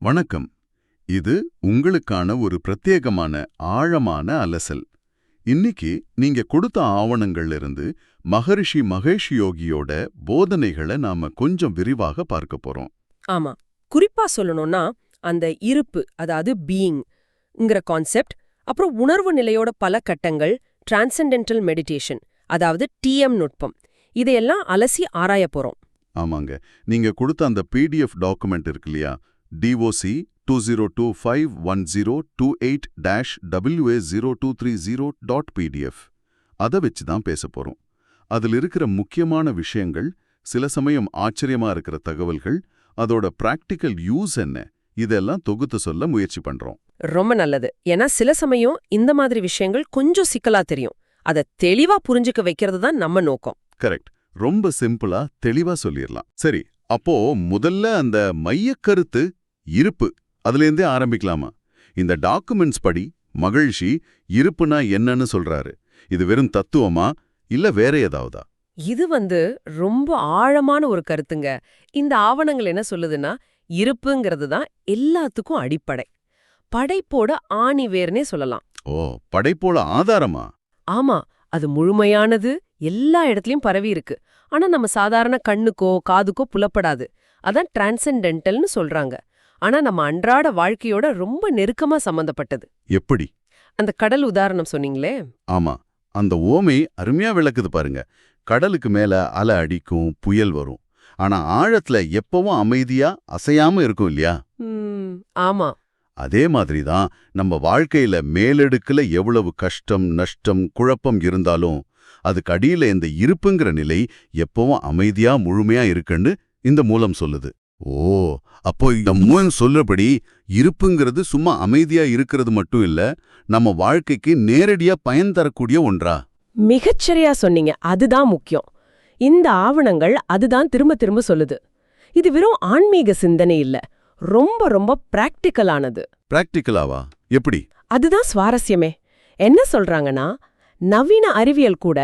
வணக்கம். இது உங்களுக்கான ஒரு பிரத்யேகமான ஆழமான அலசல். இன்னைக்கு நீங்க கொடுத்த ஆவணங்கள்ல இருந்து மகரிஷி மகேஷ் யோகியோட போதனைகளை நாம கொஞ்சம் விரிவாக பார்க்க போறோம். ஆமா, குறிப்பா சொல்லணும்னா அந்த இருப்பு, அதாவது பீயிங்ங்கிற கான்செப்ட், அப்புறம் உணர்வு நிலையோட பல கட்டங்கள், டிரான்சென்டென்டல் மெடிடேஷன், அதாவது டிஎம் நுட்பம், இதையெல்லாம் அலசி ஆராய போறோம். ஆமாங்க, நீங்க கொடுத்த அந்த பிடிஎஃப் டாக்குமெண்ட் இருக்கு இல்லையா, DOC 20251028-WA0230.pdf, அதை வச்சு தான் பேச போறோம். அதில் இருக்கிற முக்கியமான விஷயங்கள், சில சமயம் ஆச்சரியமா இருக்கிற தகவல்கள், அதோட பிராக்டிக்கல் யூஸ் என்ன, இதெல்லாம் தொகுத்து சொல்ல முயற்சி பண்றோம். ரொம்ப நல்லது. ஏன்னா சில சமயம் இந்த மாதிரி விஷயங்கள் கொஞ்சம் சிக்கலா தெரியும். அதை தெளிவா புரிஞ்சுக்க வைக்கிறது தான் நம்ம நோக்கம். கரெக்ட். ரொம்ப சிம்பிளா தெளிவா சொல்லிடலாம். சரி, அப்போ முதல்ல அந்த மையக்கருத்து இருப்பு, அதுலேருந்தே ஆரம்பிக்கலாமா? இந்த டாக்குமெண்ட்ஸ் படி மகிழ்ச்சி இருப்புனா என்னன்னு சொல்றாரு. இது வெறும் தத்துவமா இல்ல வேற ஏதாவதா? இது ரொம்ப ஆழமான ஒரு கருத்துங்க. இந்த ஆவணங்கள் என்ன சொல்லுதுன்னா, இருப்புங்கிறது தான் எல்லாத்துக்கும் அடிப்படை, படைப்போட ஆணிவேர்னே சொல்லலாம். ஓ, படைப்போல ஆதாரமா? ஆமா, அது முழுமையானது, எல்லா இடத்துலயும் பரவி இருக்கு. ஆனா நம்ம சாதாரண கண்ணுக்கோ காதுக்கோ புலப்படாது. அதான் டிரான்சென்டென்டல்னு சொல்றாங்க. ஆனா நம்ம அன்றாட வாழ்க்கையோட ரொம்ப நெருக்கமா சம்பந்தப்பட்டது. எப்படி? அந்த கடல் உதாரணம் சொன்னீங்களே. ஆமா, அந்த ஓமை அருமையா விளக்குது பாருங்க. கடலுக்கு மேல அலை அடிக்கும், புயல் வரும். ஆனா ஆழத்துல எப்பவும் அமைதியா அசையாம இருக்கும் இல்லையா? ஆமா. அதே மாதிரி தான் நம்ம வாழ்க்கையில மேலெடுக்குல எவ்வளவு கஷ்டம், நஷ்டம், குழப்பம் இருந்தாலும் அதுக்கு அடியில இந்த இருப்புங்கிற நிலை எப்பவும் அமைதியா முழுமையா இருக்குன்னு இந்த மூலம் சொல்லுது. ஓ, அப்போ இந்த மூலம் சொல்றபடி இருப்புங்கிறது சும்மா அமைதியா இருக்கிறது மட்டும் இல்ல, நம்ம வாழ்க்கைக்கு நேரடியா பயன் தரக்கூடிய ஒன்றா? மிகச்சரியா சொன்னீங்க. அதுதான் முக்கியம். இந்த ஆவணங்கள் அதுதான் திரும்ப திரும்ப சொல்லுது. இது வெறும் ஆன்மீக சிந்தனை இல்ல, ரொம்ப ரொம்ப பிராக்டிக்கலானது. பிராக்டிக்கலாவா? எப்படி? அதுதான் சுவாரஸ்யமே. என்ன சொல்றாங்கன்னா, நவீன அறிவியல் கூட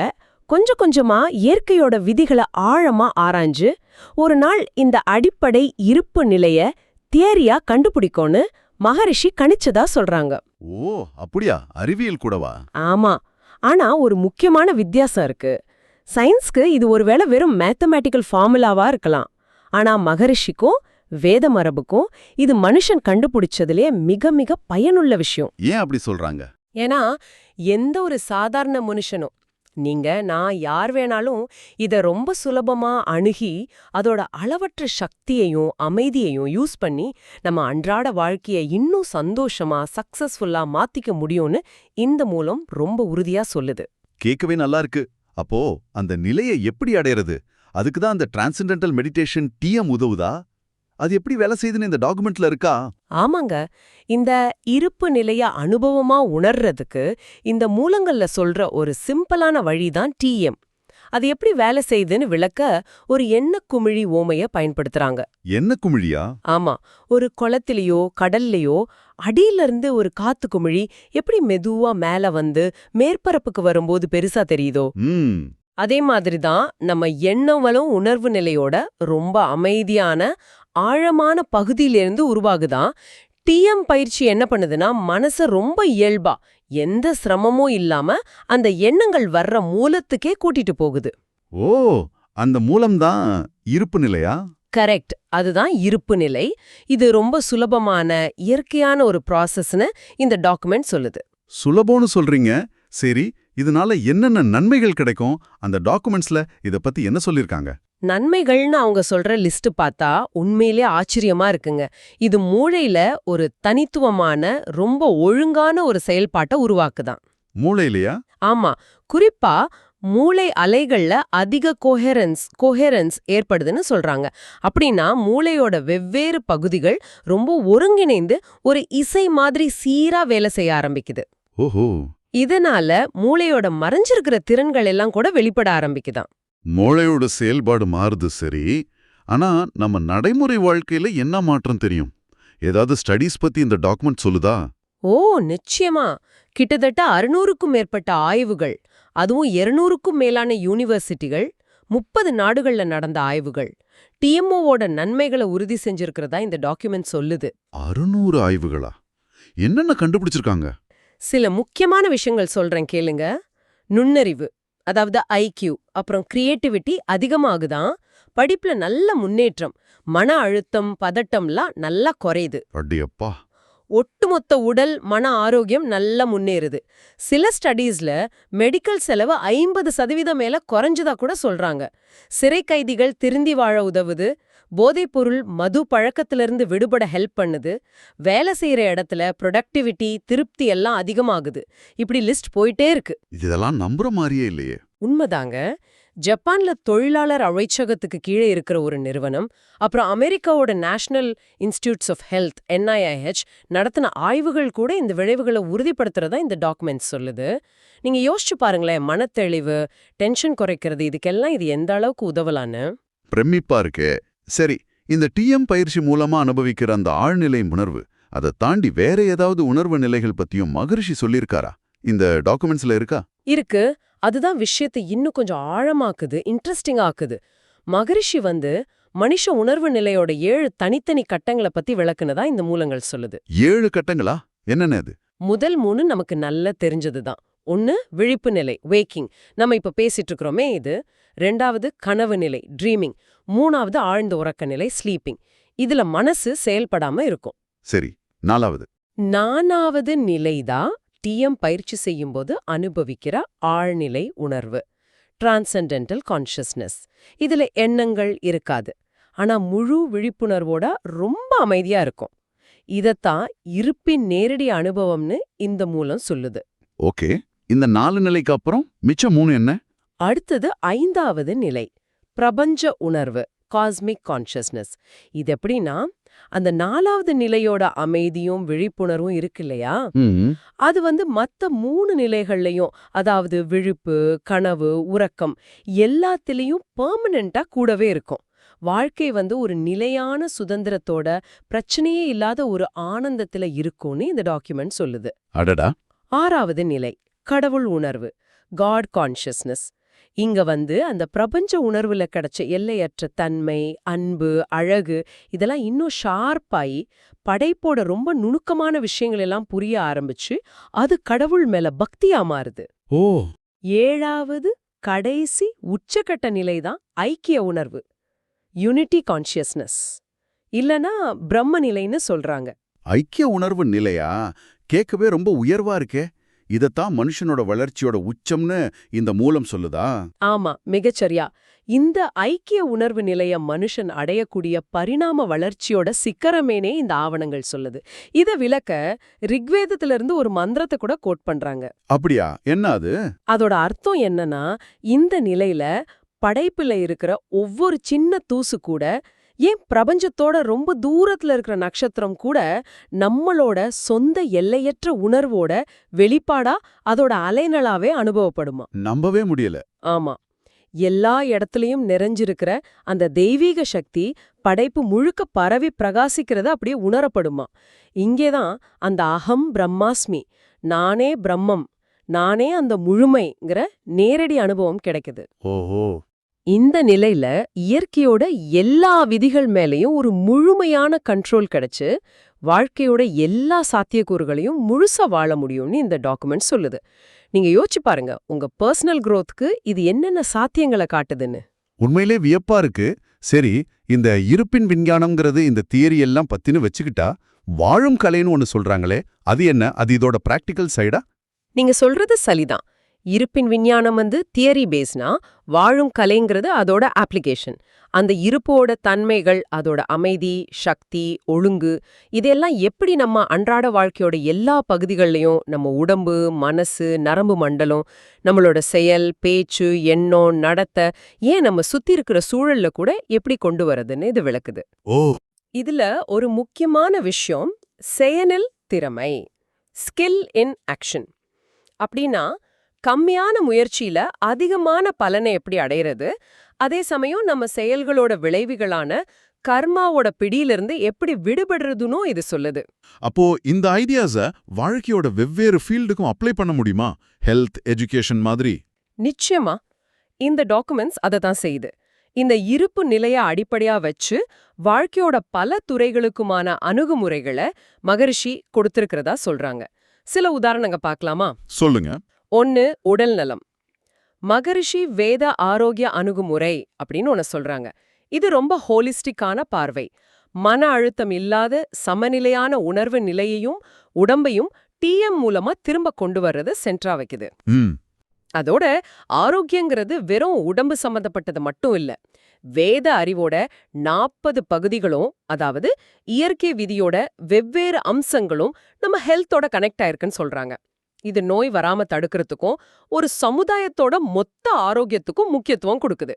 கொஞ்சம் கொஞ்சமா இயற்கையோட விதிகளை ஆழமா ஆராய்ஞ்சு ஒரு நாள் இந்த அடிப்படை இருப்பு நிலைய தியரியா கண்டுபிடிக்கும்னு மகரிஷி கணிச்சதா சொல்றாங்க. ஓ, அப்படியா? அறிவியல் கூடவா? ஆமா. ஆனா ஒரு முக்கியமான வித்தியாசம் இருக்கு. சயின்ஸ்க்கு இது ஒருவேளை வெறும் மேத்தமேட்டிக்கல் ஃபார்முலாவா இருக்கலாம். ஆனா மகரிஷிக்கும் வேத மரபுக்கும் இது மனுஷன் கண்டுபிடிச்சதுலயே மிக மிக பயனுள்ள விஷயம். ஏன் அப்படி சொல்றாங்க? ஏன்னா எந்த ஒரு சாதாரண மனுஷனும், நீங்க நான் யார் வேணாலும் இத ரொம்ப சுலபமா அணுகி அதோட அளவற்ற சக்தியையும் அமைதியையும் யூஸ் பண்ணி நம்ம அன்றாட வாழ்க்கையை இன்னும் சந்தோஷமா சக்சஸ்ஃபுல்லா மாத்திக்க முடியும்னு இந்த மூலம் ரொம்ப உறுதியா சொல்லுது. கேட்கவே நல்லா இருக்கு. அப்போ அந்த நிலையை எப்படி அடையறது? அதுக்கு தான் அந்த டிரான்சென்டென்டல் மெடிடேஷன் டிஎம் உதவுதா? அது எப்படி வேலை செய்யுதுன்னு இந்த டாக்குமெண்ட்ல இருக்கா? ஆமாங்க. இந்த இருப்பு நிலைய அனுபவமா உணர்றதுக்கு இந்த மூலங்கள்ல சொல்ற ஒரு சிம்பிளான வழிதான் டிஎம். அது எப்படி வேலை செய்யுதுன்னு விளக்க ஒரு எண்ணக்குமிழி ஓமைய பயன்படுத்துறாங்க. எண்ணக்குமிழியா? ஆமா. ஒரு குளத்திலேயோ கடல்லையோ அடியிலிருந்து ஒரு காத்து குமிழி எப்படி மெதுவா மேல வந்து மேற்பரப்புக்கு வரும்போது பெருசா தெரியுதோ, அதே மாதிரிதான் நம்ம எண்ணங்களும் உணர்வு நிலையோட ரொம்ப அமைதியான ஆழமான பகுதியிலிருந்து உருவாகுதான். டிஎம் பயிற்சி என்ன பண்ணுதுன்னா, மனச ரொம்ப இயல்பா எந்த சிரமமும் இல்லாம அந்த எண்ணங்கள் வர்ற மூலத்துக்கே கூட்டிட்டு போகுது. ஓ, அந்த மூலம்தான் இருப்பு நிலையா? கரெக்ட். அதுதான் இருப்பு நிலை. இது ரொம்ப சுலபமான இயற்கையான ஒரு ப்ராசஸ்னு இந்த டாக்குமெண்ட் சொல்லுது. சுலபம்னு சொல்றீங்க. சரி, இதனால என்னென்ன நன்மைகள் கிடைக்கும்? அந்த டாக்குமெண்ட்ஸ்ல இத பத்தி என்ன சொல்லிருக்காங்க? நன்மைகள்னு அவங்க சொல்ற லிஸ்ட் பார்த்தா உண்மையிலே ஆச்சரியமா இருக்குங்க. இது மூளையில ஒரு தனித்துவமான ரொம்ப ஒழுங்கான ஒரு செயல்பாட்டை உருவாக்குதான். மூளையிலையா? ஆமா. குறிப்பா மூளை அலைகள்ல அதிக கோஹெரன்ஸ் ஏற்படுதுன்னு சொல்றாங்க. அப்படின்னா மூளையோட வெவ்வேறு பகுதிகள் ரொம்ப ஒருங்கிணைந்து ஒரு இசை மாதிரி சீரா வேலை செய்ய ஆரம்பிக்குது. ஓஹோ. இதனால மூளையோட மறைஞ்சிருக்கிற திறன்கள் எல்லாம் கூட வெளிப்பட ஆரம்பிக்குதாம். மூளையோட செயல்பாடு மாறுது, சரி. ஆனா நம்ம நடைமுறை வாழ்க்கையில என்ன மாற்றம் தெரியும்? ஏதாவது ஸ்டடீஸ் பத்தி இந்த டாக்குமெண்ட் சொல்லுதா? ஓ, நிச்சயமா. கிட்டத்தட்ட 600க்கும் மேற்பட்ட ஆய்வுகள், அதுவும் 200க்கும் மேலான யூனிவர்சிட்டிகள், 30 நாடுகள்ல நடந்த ஆய்வுகள் டிஎம்ஓவோட நன்மைகளை உறுதி செஞ்சிருக்கிறதா இந்த டாக்குமெண்ட் சொல்லுது. 600 ஆய்வுகளா? என்னென்ன கண்டுபிடிச்சிருக்காங்க? சில முக்கியமான விஷயங்கள் சொல்றேன் கேளுங்க. நுண்ணறிவு, அதாவது ஐக்யூ, அப்புறம் கிரியேட்டிவிட்டி அதிகமாகுதான், படிப்புல நல்ல முன்னேற்றம், மன அழுத்தம் பதட்டம்லாம் நல்லா குறையுது, அடியப்பா. ஒட்டுமொத்த உடல் மன ஆரோக்கியம் நல்லா முன்னேறுது. சில ஸ்டடீஸ்ல மெடிக்கல் செலவு 50% மேல குறைஞ்சதா கூட சொல்றாங்க. சிறை கைதிகள் திருந்தி வாழ உதவுது, போதைப்பொருள் மது பழக்கத்திலிருந்து விடுபட ஹெல்ப் பண்ணுது, வேலை செய்யற இடத்துல ப்ரொடக்டிவிட்டி திருப்தி எல்லாம் அதிகமாகுது. இப்படி லிஸ்ட் போயிட்டே இருக்கு. இதெல்லாம் நம்புற மாதிரியே இல்லையே. உண்மைதாங்க. ஜப்பான்ல தொழிலாளர் அமைச்சகத்துக்கு கீழே இருக்கிற ஒரு நிறுவனம், அப்புறம் அமெரிக்காவோட national institutes of health NIH நடத்தின ஆய்வுகள் கூட இந்த விளைவுகளை உறுதிப்படுத்துறதா இந்த டாக்குமெண்ட் சொல்லுது. நீங்க யோசிச்சு பாருங்களேன், மனத்தெளிவு, டென்ஷன் குறைக்கிறது, இதுக்கெல்லாம் இது எந்த அளவுக்கு உதவலான்னு. பிரமிப்பா இருக்கே. சரி, இந்த டிஎம் பயிற்சி மூலமா அனுபவிக்கிற அந்த ஆழ்நிலை உணர்வு, அதை தாண்டி வேற ஏதாவது உணர்வு நிலைகள் பத்தியும் மகரிஷி சொல்லியிருக்காரா? இந்த டாக்குமெண்ட்ஸ்ல இருக்கா? இருக்கு. அதுதான் விஷயத்தை இன்னும் கொஞ்சம் ஆழமாக்குது, இன்ட்ரெஸ்டிங் ஆக்குது. மகரிஷி மனுஷ உணர்வு நிலையோட 7 தனித்தனி கட்டங்களை பத்தி விளக்குனதா இந்த மூலங்கள் சொல்லுது. 7 கட்டங்களா? என்னென்ன அது? முதல் 3 நமக்கு நல்லா தெரிஞ்சதுதான். 1 விழிப்பு நிலை, வேக்கிங், நம்ம இப்ப பேசிட்டு இருக்கிறோமே இது. 2வது கனவு நிலை, ட்ரீமிங். 3வது ஆழ்ந்த உறக்க நிலை, ஸ்லீப்பிங். இதுல மனசு செயல்படாம இருக்கும். சரி, 4வது? 4வது நிலைதான் டிஎம் பயிற்சி செய்யும்போது அனுபவிக்கிற ஆழ்நிலை உணர்வு, டிரான்சென்டென்டல் கான்ஷியஸ்னஸ். இதுல எண்ணங்கள் இருக்காது, ஆனா முழு விழிப்புணர்வோட ரொம்ப அமைதியா இருக்கும். இதத்தான் இருப்பின் நேரடி அனுபவம்னு இந்த மூலம் சொல்லுது. ஓகே, இந்த 4 நிலைக்கு அப்புறம் மிச்சம் 3 என்ன? அடுத்தது 5வது நிலை, பிரபஞ்ச உணர்வு, காஸ்மிக் கான்ஷியஸ்னஸ். இது எப்படின்னா, அந்த 4வது நிலையோட அமைதியும் விழிப்புணர்வும் இருக்கு இல்லையா, அது மத்த 3 நிலைகள்லயும், அதாவது விழிப்பு, கனவு, உறக்கம் எல்லாத்திலையும் பெர்மனண்டா கூடவே இருக்கும். வாழ்க்கை ஒரு நிலையான சுதந்திரத்தோட, பிரச்சனையே இல்லாத ஒரு ஆனந்தத்துல இருக்கும்னு இந்த டாக்குமெண்ட் சொல்லுது. அடடா. 6வது நிலை, கடவுள் உணர்வு, காட் கான்ஷியஸ்னஸ். இங்க அந்த பிரபஞ்ச உணர்வுல கிடைச்ச எல்லையற்ற தன்மை, அன்பு, அழகு இதெல்லாம் இன்னும் ஷார்ப்பாயி படைப்போட ரொம்ப நுணுக்கமான விஷயங்கள் எல்லாம் புரிய ஆரம்பிச்சு அது கடவுள் மேல பக்தியா மாறுது. ஓ. 7வது கடைசி உச்சகட்ட நிலைதான் ஐக்கிய உணர்வு, யூனிட்டி கான்ஷியஸ்னஸ், இல்லனா பிரம்ம நிலைன்னு சொல்றாங்க. ஐக்கிய உணர்வு நிலையா? கேட்கவே ரொம்ப உயர்வா இருக்கே. இதத்தான் மனுஷனோட வளர்ச்சியோட உச்சம்னு இந்த மூலம் சொல்லுதா? ஆமா, மிகச்சரியா. இந்த ஐக்கிய உணர்வு நிலைய மனுஷன் அடையக்கூடிய பரிணாம வளர்ச்சியோட சிக்கரமேனே இந்த ஆவணங்கள் சொல்லுது. இத விளக்க ரிக்வேதத்திலிருந்து ஒரு மந்திரத்தை கூட கோட் பண்றாங்க. அப்படியா? என்ன அது? அதோட அர்த்தம் என்னன்னா, இந்த நிலையில படைப்புல இருக்கிற ஒவ்வொரு சின்ன தூசு கூட, ஏன் பிரபஞ்சத்தோட ரொம்ப தூரத்துல இருக்கிற நட்சத்திரம் கூட நம்மளோட சொந்த எல்லையற்ற உணர்வோட வெளிப்பாடா அதோட அலைநலாவே அனுபவப்படுமா. நம்பவே முடியல. ஆமா, எல்லா இடத்துலயும் நிறைஞ்சிருக்கிற அந்த தெய்வீக சக்தி படைப்பு முழுக்க பரவி பிரகாசிக்கிறத அப்படியே உணரப்படுமா. இங்கேதான் அந்த அகம் பிரம்மாஸ்மி, நானே பிரம்மம், நானே அந்த முழுமைங்கிற நேரடி அனுபவம் கிடைக்குது. ஓஹோ. இந்த நிலையில இயற்கையோட எல்லா விதிகள் மேலயும் ஒரு முழுமையான கண்ட்ரோல் கிடைச்சு வாழ்க்கையோட எல்லா சாத்தியக்கூறுகளையும் முழுசா வாழ முடியும்னு இந்த டாக்குமெண்ட் சொல்லுது. நீங்க யோசிச்சு பாருங்க, உங்க பர்சனல் growthக்கு இது என்னென்ன சாத்தியங்களை காட்டுதுன்னு. உண்மையிலே வியப்பா இருக்கு. சரி, இந்த இருப்பின் விஞ்ஞானம்ங்கிறது இந்த தியரி எல்லாம் பத்தின்னு வச்சுக்கிட்டா, வாழும் கலைன்னு ஒன்னு சொல்றாங்களே, அது என்ன? அது இதோட பிராக்டிக்கல் சைடா? நீங்க சொல்றது சரிதான். இருப்பின் விஞ்ஞானம் தியரி பேஸ்னா, வாழும் கலைங்கிறது அதோட அப்ளிகேஷன். அந்த இருப்போட தன்மைகள், அதோட அமைதி, சக்தி, ஒழுங்கு இதெல்லாம் எப்படி நம்ம அன்றாட வாழ்க்கையோட எல்லா பகுதிகள்லையும், நம்ம உடம்பு, மனசு, நரம்பு மண்டலம், நம்மளோட செயல், பேச்சு, எண்ணம், நடத்தை, ஏன் நம்ம சுத்தி இருக்கிற சூழல்ல கூட எப்படி கொண்டு வரதுன்னு இது விளக்குது. ஓ. இதுல ஒரு முக்கியமான விஷயம் செயனில் திறமை, ஸ்கில் இன் ஆக்ஷன். அப்படின்னா கம்மியான முயற்சியில அதிகமான பலனை எப்படி அடையிறது, அதே சமயம் நம்ம செயல்களோட விளைவுகளான கர்மாவோட பிடியிலிருந்து எப்படி விடுபடுறதுன்னு இது சொல்லுது. அப்போ இந்த ஐடியாஸ வாழ்க்கையோட வெவ்வேறு ஃபீல்டுக்கும் அப்ளை பண்ண முடியுமா? ஹெல்த், எஜுகேஷன் மாதிரி? நிச்சயமா. இந்த டாக்குமெண்ட்ஸ் அதை தான் செய்யுது. இந்த இருப்பு நிலைய அடிப்படையா வச்சு வாழ்க்கையோட பல துறைகளுக்குமான அணுகுமுறைகளை மகரிஷி கொடுத்திருக்கிறதா சொல்றாங்க. சில உதாரணங்க பார்க்கலாமா? சொல்லுங்க. 1 உடல் நலம். மகரிஷி வேத ஆரோக்கிய அணுகுமுறை அப்படின்னு ஒன்னு சொல்றாங்க. இது ரொம்ப ஹோலிஸ்டிக்கான பார்வை. மன அழுத்தம் இல்லாத சமநிலையான உணர்வு நிலையையும் உடம்பையும் டிஎம் மூலமா திரும்ப கொண்டு வர்றது சென்ட்ரா வைக்குது. அதோட ஆரோக்கியங்கிறது வெறும் உடம்பு சம்பந்தப்பட்டது மட்டும் இல்ல. வேத அறிவோட 40 பகுதிகளும், அதாவது இயற்கை விதியோட வெவ்வேறு அம்சங்களும் நம்ம ஹெல்த்தோட கனெக்ட் ஆயிருக்குன்னு சொல்றாங்க. இது நோய் வராம தடுக்கிறதுக்கும் ஒரு சமுதாயத்தோட மொத்த ஆரோக்கியத்துக்கும் முக்கியத்துவம் கொடுக்குது.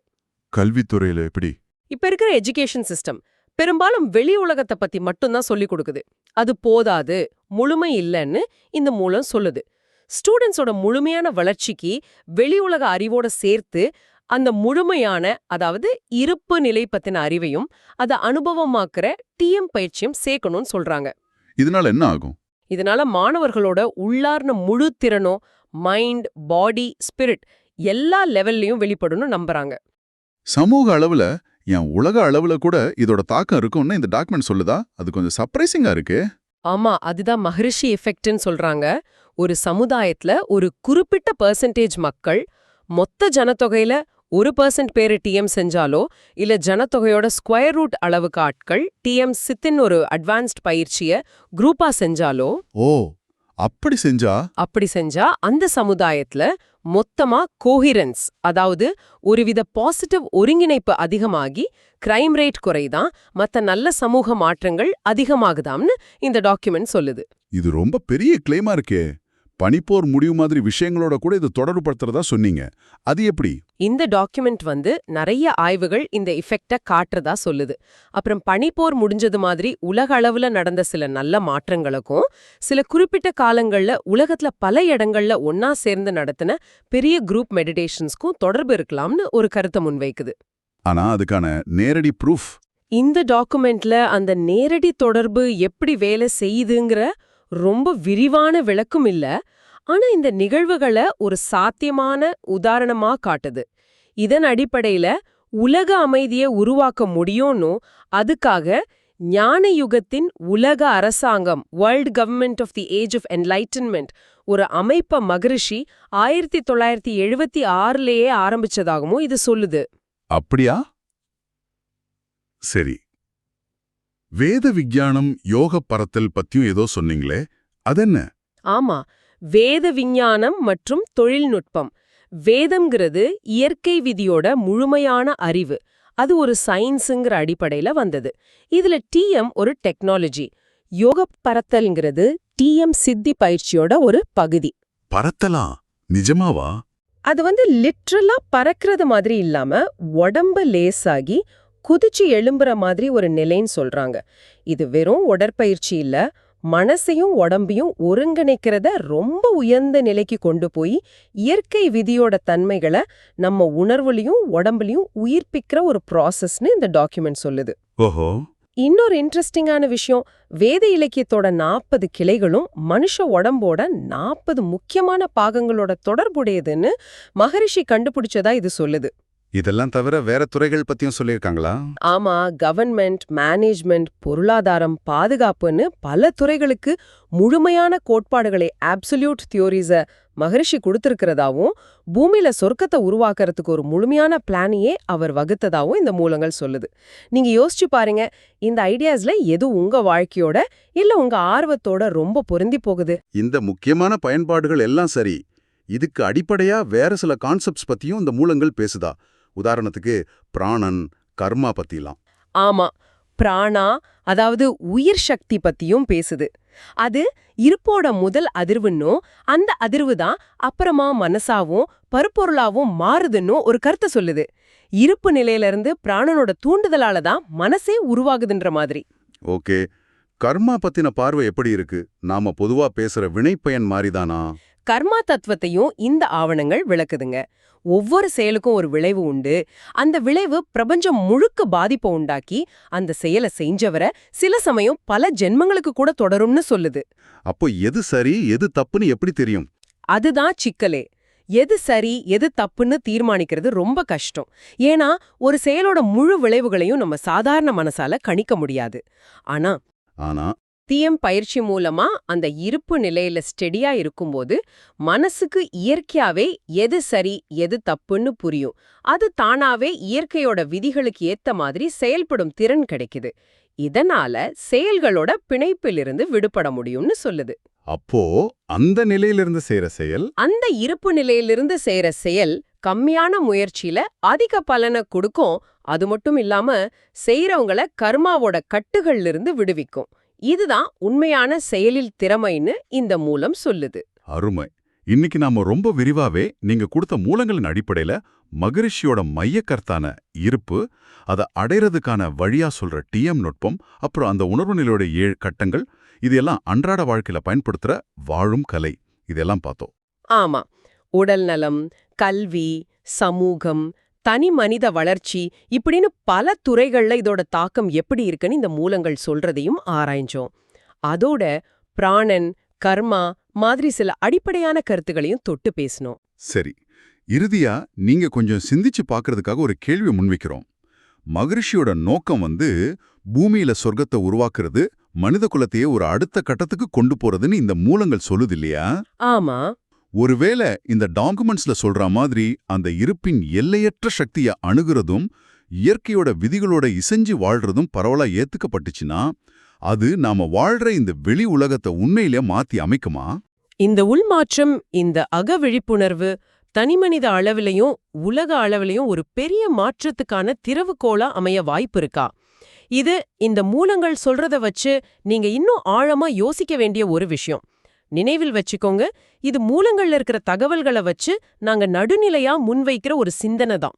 கல்வித்துறையில எப்படி? இப்ப இருக்கிற எஜுகேஷன் சிஸ்டம் பெரும்பாலும் வெளி உலகத்தை பத்தி மட்டும்தான் சொல்லிக் கொடுக்குது. அது போதாது, முழுமை இல்லைன்னு இந்த மூலம் சொல்லுது. ஸ்டூடெண்ட்ஸோட முழுமையான வளர்ச்சிக்கு வெளி உலக அறிவோட சேர்த்து அந்த முழுமையான, அதாவது இருப்பு நிலை பத்தின அறிவையும் அதை அனுபவமாக்குற டிஎம் பயிற்சியும் சேர்க்கணும்னு சொல்றாங்க. இதனால என்ன ஆகும்? இதனால மாணவர்களோட உள்ளார்ந்த முழு திறனும் மைண்ட், பாடி, ஸ்பிரிட் எல்லா லெவல்லையும் வெளிப்படணும் நம்புறாங்க. சமூக அளவுல என் உலக அளவுல கூட இதோட தாக்கம் இருக்கும்னு இந்த டாக்குமெண்ட் சொல்லுதா? அது கொஞ்சம் சர்ப்ரைசிங்கா இருக்கு. ஆமா, அதுதான் மகரிஷி எஃபெக்ட்னு சொல்றாங்க. ஒரு சமுதாயத்துல ஒரு குறிப்பிட்ட பெர்சன்டேஜ் மக்கள் மொத்த ஜனத்தொகையில 1% பேரு டிஎம் செஞ்சாலோ, இல்ல ஜனத்தொகையோட ஸ்கொயர் ரூட் அளவுக்கு ஆட்கள் டிஎம் சித்தின் ஒரு அட்வான்ஸ்ட் பயிற்சிய குரூப்பா செஞ்சாலோ, அப்படி செஞ்சா அந்த சமுதாயத்துல மொத்தமா கோஹிரன்ஸ், அதாவது ஒருவித பாசிட்டிவ் ஒருங்கிணைப்பு அதிகமாகி கிரைம் ரேட் குறைதான், மத்த நல்ல சமூக மாற்றங்கள் அதிகமாகுதாம்னு இந்த டாக்குமெண்ட் சொல்லுது. இது ரொம்ப பெரிய கிளைமா இருக்கே. பனிப்போர் முடிவு மாதிரி விஷயங்களோட கூட இது தொடர்புபடுத்துறதா சொன்னீங்க. அது எப்படி? இந்த டாக்குமெண்ட் நிறைய ஆய்வுகள் இந்த எஃபெக்ட காட்டுறதா சொல்லுது. அப்புறம் பனிப்போர் முடிஞ்சது மாதிரி உலக அளவுல நடந்த சில நல்ல மாற்றங்களுக்கும், சில குறிப்பிட்ட காலங்கள்ல உலகத்துல பல இடங்கள்ல ஒன்னா சேர்ந்து நடத்தின பெரிய குரூப் மெடிடேஷன்ஸ்க்கும் தொடர்பு இருக்கலாம்னு ஒரு கருத்தை முன்வைக்குது. ஆனா அதுக்கான நேரடி ப்ரூஃப் இந்த டாக்குமெண்ட்ல அந்த நேரடி தொடர்பு எப்படி வேலை செய்யுதுங்கிற ரொம்ப விரிவான விளக்கம் இல்ல. ஆனா இந்த நிகழ்வுகளை ஒரு சாத்தியமான உதாரணமா காட்டுது. இதன் அடிப்படையில உலக அமைதியை உருவாக்க முடியும்னு, அதுக்காக ஞான யுகத்தின் உலக அரசாங்கம், world government of the age of enlightenment, ஒரு அமைப்பை மகரிஷி 1976லேயே ஆரம்பிச்சதாகவும் இது சொல்லுது. அப்படியா? சரி. வேத விஞ்ஞானம், யோக பரத்தல் பத்தியும் ஏதோ சொன்னீங்களே, அதென்ன? ஆமா, வேத விஞ்ஞானம் மற்றும் தொழில்நுட்பம். வேதம்ங்கிறது இயற்கை விதியோட முழுமையான அறிவு. அது ஒரு சயின்ஸுங்கிற அடிப்படையில வந்தது. இதுல டிஎம் ஒரு டெக்னாலஜி. யோக பரத்தல்ங்கிறது டிஎம் சித்தி பயிற்சியோட ஒரு பகுதி. பரத்தலா? நிஜமாவா? அது லிட்ரலா பறக்கிறது மாதிரி இல்லாம உடம்பு லேசாகி குதிச்சு எழும்புற மாதிரி ஒரு நிலைன்னு சொல்றாங்க. இது வெறும் உடற்பயிற்சி இல்ல, மனசையும் உடம்பையும் ஒருங்கிணைக்கிறத ரொம்ப உயர்ந்த நிலைக்கு கொண்டு போய் இயற்கை விதியோட தன்மைகளை நம்ம உணர்வுலையும் உடம்புலையும் உயிர்ப்பிக்கிற ஒரு ப்ராசஸ்னு இந்த டாக்குமெண்ட் சொல்லுது. ஓஹோ. இன்னொரு இன்ட்ரெஸ்டிங்கான விஷயம், வேத இலக்கியத்தோட 40 கிளைகளும் மனுஷ உடம்போட 40 முக்கியமான பாகங்களோட தொடர்புடையதுன்னு மகரிஷி கண்டுபிடிச்சதா இது சொல்லுது. இதெல்லாம் தவிர வேற துறைகள் பத்தியும் சொல்லியிருக்காங்களா? ஆமா, கவர்மெண்ட், மேனேஜ்மெண்ட், பொருளாதாரம், பாதுகாப்புன்னு பல துறைகளுக்கு முழுமையான கோட்பாடுகளை, அப்சல்யூட் தியோரிஸ மகரிஷி கொடுத்திருக்கிறதாவும், பூமியில சொர்க்கத்தை உருவாக்குறதுக்கு ஒரு முழுமையான பிளானையே அவர் வகுத்ததாவும் இந்த மூலங்கள் சொல்லுது. நீங்க யோசிச்சு பாருங்க, இந்த ஐடியாஸ்ல எது உங்க வாழ்க்கையோட இல்ல உங்க ஆர்வத்தோட ரொம்ப பொருந்தி போகுது? இந்த முக்கியமான பயன்பாடுகள் எல்லாம் சரி, இதுக்கு அடிப்படையா வேற சில கான்செப்ட்ஸ் பத்தியும் இந்த மூலங்கள் பேசுதா? உதாரணத்துக்கு பிராணன், கர்மா பத்திலாம். ஆமா, பிராணா, அதாவது உயிர் சக்தி பத்தியும் பேசுது. அது இருப்போட முதல் அதிர்வுன்னும், அந்த அதிர்வு தான் அப்புறமா மனசாவும் பருப்பொருளாவும் மாறுதுன்னு ஒரு கருத்தை சொல்லுது. இருப்பு நிலையிலிருந்து பிராணனோட தூண்டுதலால தான் மனசே உருவாகுதுன்ற மாதிரி. ஓகே, கர்மா பத்தின பார்வை எப்படி இருக்கு? நாம பொதுவா பேசுற வினைப்பயன் மாதிரிதானா? கர்மா தத்துவத்தையும் இந்த ஆவணங்கள் விளக்குதுங்க. ஒவ்வொரு செயலுக்கும் ஒரு விளைவு உண்டு. அந்த விளைவு பிரபஞ்சம் முழுக்க பாதிப்பை உண்டாக்கி அந்த செயலை செஞ்சவரை சில சமயம் பல ஜென்மங்களுக்கு கூட தொடரும்னு சொல்லுது. அப்போ எது சரி எது தப்புன்னு எப்படி தெரியும்? அதுதான் சிக்கலே. எது சரி எது தப்புன்னு தீர்மானிக்கிறது ரொம்ப கஷ்டம். ஏன்னா ஒரு செயலோட முழு விளைவுகளையும் நம்ம சாதாரண மனசால கணிக்க முடியாது. ஆனா ஆனா தியம் பயிற்சி மூலமா அந்த இருப்பு நிலையில ஸ்டெடியா இருக்கும்போது மனசுக்கு இயற்கையாவே எது சரி எது தப்புன்னு புரியும். அது தானாவே இயற்கையோட விதிகளுக்கு ஏத்த மாதிரி செயல்படும் திறன் கிடைக்குது. இதனால செயல்களோட பிணைப்பிலிருந்து விடுபட முடியும்னு சொல்லுது. அப்போ அந்த நிலையிலிருந்து செய்யற செயல் அந்த இருப்பு நிலையிலிருந்து செய்யற செயல் கம்மியான முயற்சியில அதிக பலனை கொடுக்கும். அது மட்டும் இல்லாம செய்யறவங்கள கர்மாவோட கட்டுகள்ல இருந்து விடுவிக்கும். இதுதான் உண்மையான செயலில் திறமைன்னு இந்த மூலம் சொல்லுது. அருமை. இன்னைக்கு நாம ரொம்ப விரிவாவே நீங்க கொடுத்த மூலங்களின் அடிப்படையில மகரிஷியோட மையக்கருத்தான இருப்பு, அதை அடைறதுக்கான வழியா சொல்ற டிஎம் நுட்பம், அப்புறம் அந்த உணர்வு நிலையோட 7 கட்டங்கள், இதெல்லாம் அன்றாட வாழ்க்கையில பயன்படுத்துற வாழும் கலை, இதெல்லாம் பார்த்தோம். ஆமா, உடல் நலம், கல்வி, சமூகம், தனி மனித வளர்ச்சி இப்படின்னு பல துறைகள்ல இதோட தாக்கம் எப்படி இருக்குன்னு இந்த மூலங்கள் சொல்றதையும் ஆராய்ஞ்சோம். அதோட பிராணன், கர்மா மாதிரி சில அடிப்படையான கருத்துகளையும் தொட்டு பேசணும். சரி, இறுதியா நீங்க கொஞ்சம் சிந்திச்சு பார்க்கறதுக்காக ஒரு கேள்வி முன்வைக்கிறோம். மகரிஷியோட நோக்கம் பூமியில சொர்க்கத்தை உருவாக்குறது, மனித குலத்தையே ஒரு அடுத்த கட்டத்துக்கு கொண்டு போறதுன்னு இந்த மூலங்கள் சொல்லுது இல்லையா? ஆமா. ஒருவேளை இந்த டாக்குமெண்ட்ஸ்ல சொல்ற மாதிரி அந்த இருப்பின் எல்லையற்ற சக்தியை அணுகுறதும் இயற்கையோட விதிகளோட இசைஞ்சு வாழ்றதும் பரவலா ஏத்துக்கப்பட்டுச்சுன்னா, அது நாம வாழ்ற இந்த வெளி உலகத்தை உண்மையிலே மாத்தி அமைக்குமா? இந்த உள்மாற்றம், இந்த அக விழிப்புணர்வு தனிமனித அளவிலையும் உலக அளவிலையும் ஒரு பெரிய மாற்றத்துக்கான திறவுகோலா அமைய வாய்ப்பு இருக்கா? இது இந்த மூலங்கள் சொல்றத வச்சு நீங்க இன்னும் ஆழமா யோசிக்க வேண்டிய ஒரு விஷயம். நினைவில் வச்சுக்கோங்க, இது மூலங்கள்ல இருக்கிற தகவல்களை வச்சு நாங்க நடுநிலையா முன்வைக்கிற ஒரு சிந்தனை தான்.